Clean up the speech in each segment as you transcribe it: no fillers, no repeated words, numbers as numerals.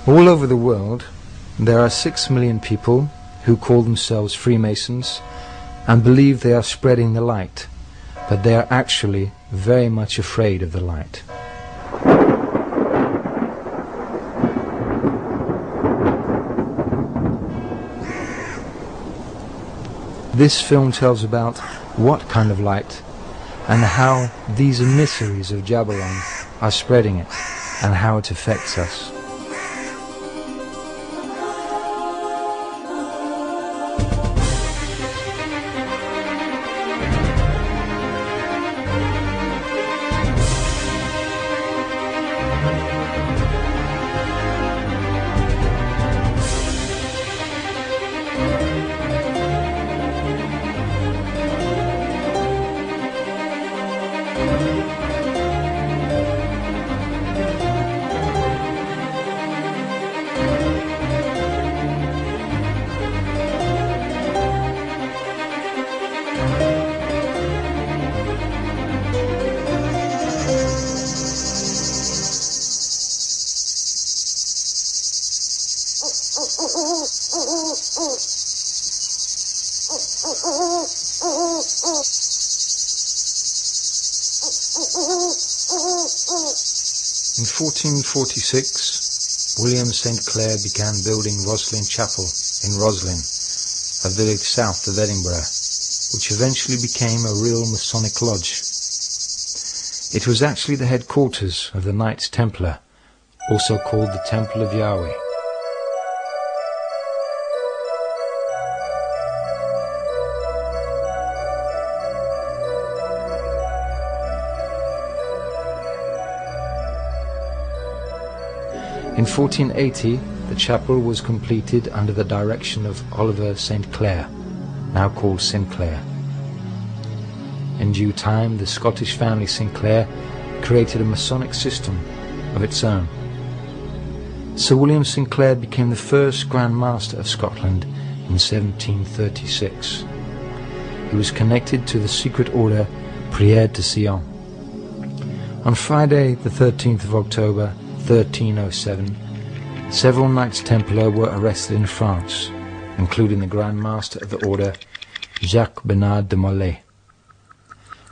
All over the world, there are 6 million people who call themselves Freemasons and believe they are spreading the light, but they are actually very much afraid of the light. This film tells about what kind of light and how these emissaries of Jabaron are spreading it and how it affects us. In 1446, William St. Clair began building Roslin Chapel in Roslin, a village south of Edinburgh, which eventually became a real Masonic lodge. It was actually the headquarters of the Knights Templar, also called the Temple of Yahweh. In 1480, the chapel was completed under the direction of Oliver St. Clair, now called Sinclair. In due time, the Scottish family Sinclair created a Masonic system of its own. Sir William Sinclair became the first Grand Master of Scotland in 1736. He was connected to the secret order Prières de Sion. On Friday, the 13th of October, 1307, several Knights Templar were arrested in France, including the Grand Master of the order, Jacques Bernard de Molay.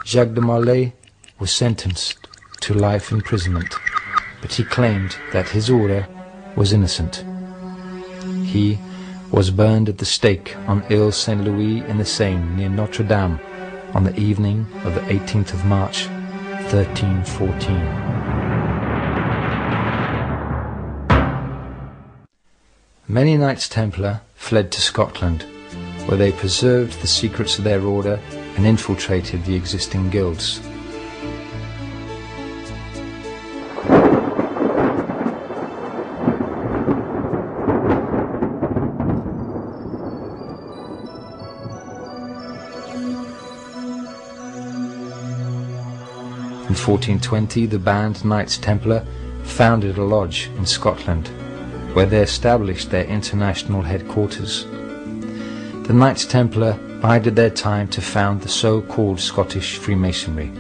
Jacques de Molay was sentenced to life imprisonment, but he claimed that his order was innocent. He was burned at the stake on Ile Saint-Louis in the Seine near Notre Dame on the evening of the 18th of March, 1314. Many Knights Templar fled to Scotland, where they preserved the secrets of their order and infiltrated the existing guilds. In 1420, the band Knights Templar founded a lodge in Scotland, where they established their international headquarters. The Knights Templar bided their time to found the so-called Scottish Freemasonry.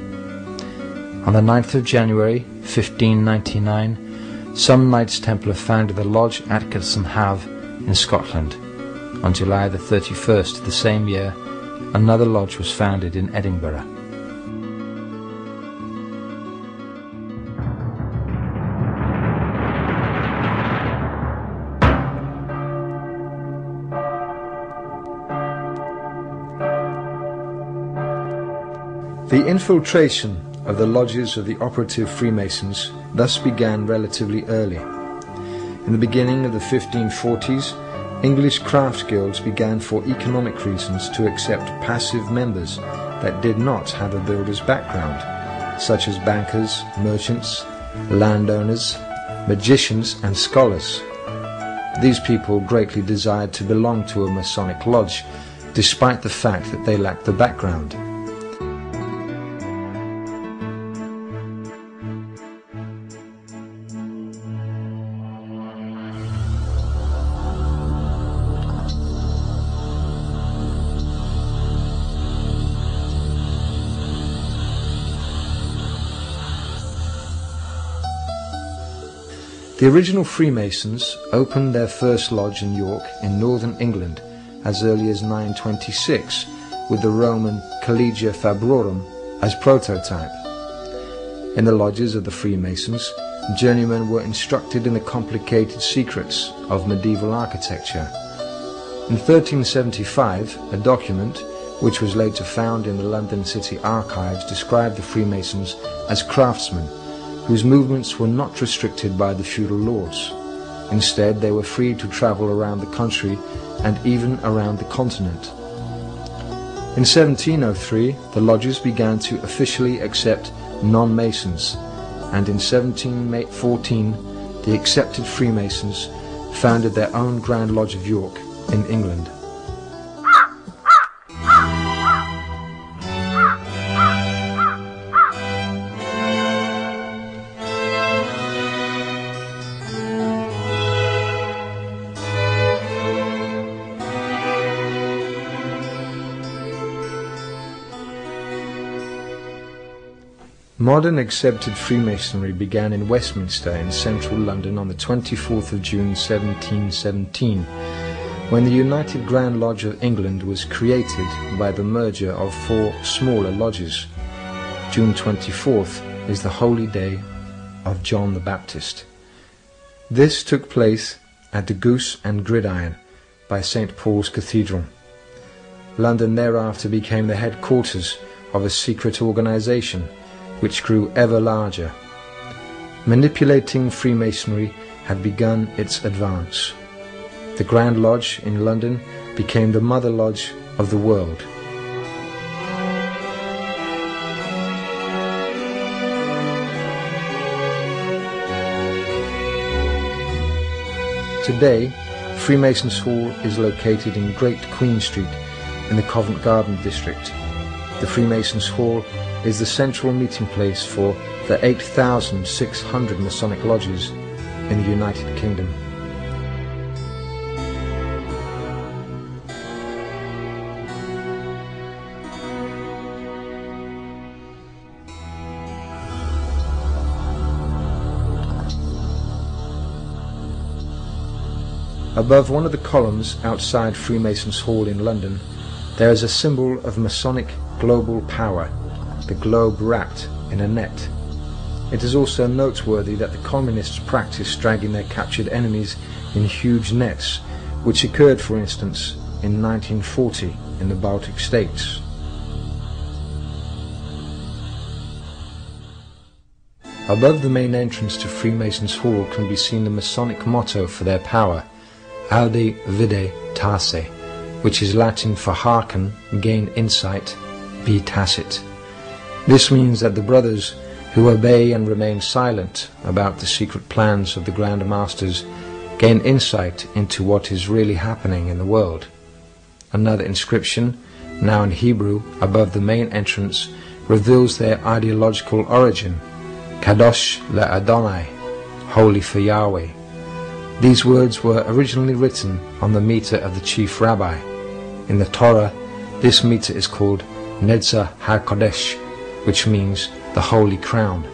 On the 9th of January, 1599, some Knights Templar founded the lodge at Atkinson Have in Scotland. On July the 31st of the same year, another lodge was founded in Edinburgh. The infiltration of the lodges of the operative Freemasons thus began relatively early. In the beginning of the 1540s, English craft guilds began for economic reasons to accept passive members that did not have a builder's background, such as bankers, merchants, landowners, magicians and scholars. These people greatly desired to belong to a Masonic lodge, despite the fact that they lacked the background. The original Freemasons opened their first lodge in York in northern England as early as 926, with the Roman Collegia Fabrorum as prototype. In the lodges of the Freemasons, journeymen were instructed in the complicated secrets of medieval architecture. In 1375, a document, which was later found in the London City Archives, described the Freemasons as craftsmen, whose movements were not restricted by the feudal laws. Instead, they were free to travel around the country and even around the continent. In 1703, the lodges began to officially accept non-Masons, and in 1714, the accepted Freemasons founded their own Grand Lodge of York in England. Modern accepted Freemasonry began in Westminster in central London on the 24th of June 1717, when the United Grand Lodge of England was created by the merger of 4 smaller lodges. June 24th is the holy day of John the Baptist. This took place at the Goose and Gridiron by St. Paul's Cathedral. London thereafter became the headquarters of a secret organization which grew ever larger. Manipulating Freemasonry had begun its advance. The Grand Lodge in London became the mother lodge of the world. Today, Freemasons Hall is located in Great Queen Street in the Covent Garden district. The Freemasons Hall is the central meeting place for the 8,600 Masonic lodges in the United Kingdom. Above one of the columns outside Freemasons Hall in London, there is a symbol of Masonic global power, the globe wrapped in a net. It is also noteworthy that the communists practiced dragging their captured enemies in huge nets, which occurred, for instance, in 1940 in the Baltic states. Above the main entrance to Freemasons Hall can be seen the Masonic motto for their power, Aude Vide Tace, which is Latin for hearken, gain insight, be tacit. This means that the brothers who obey and remain silent about the secret plans of the Grand Masters gain insight into what is really happening in the world. Another inscription, now in Hebrew, above the main entrance, reveals their ideological origin, Kadosh LeAdonai, holy for Yahweh. These words were originally written on the mitre of the chief rabbi. In the Torah, this mitre is called Netzah HaKodesh, which means the Holy Crown.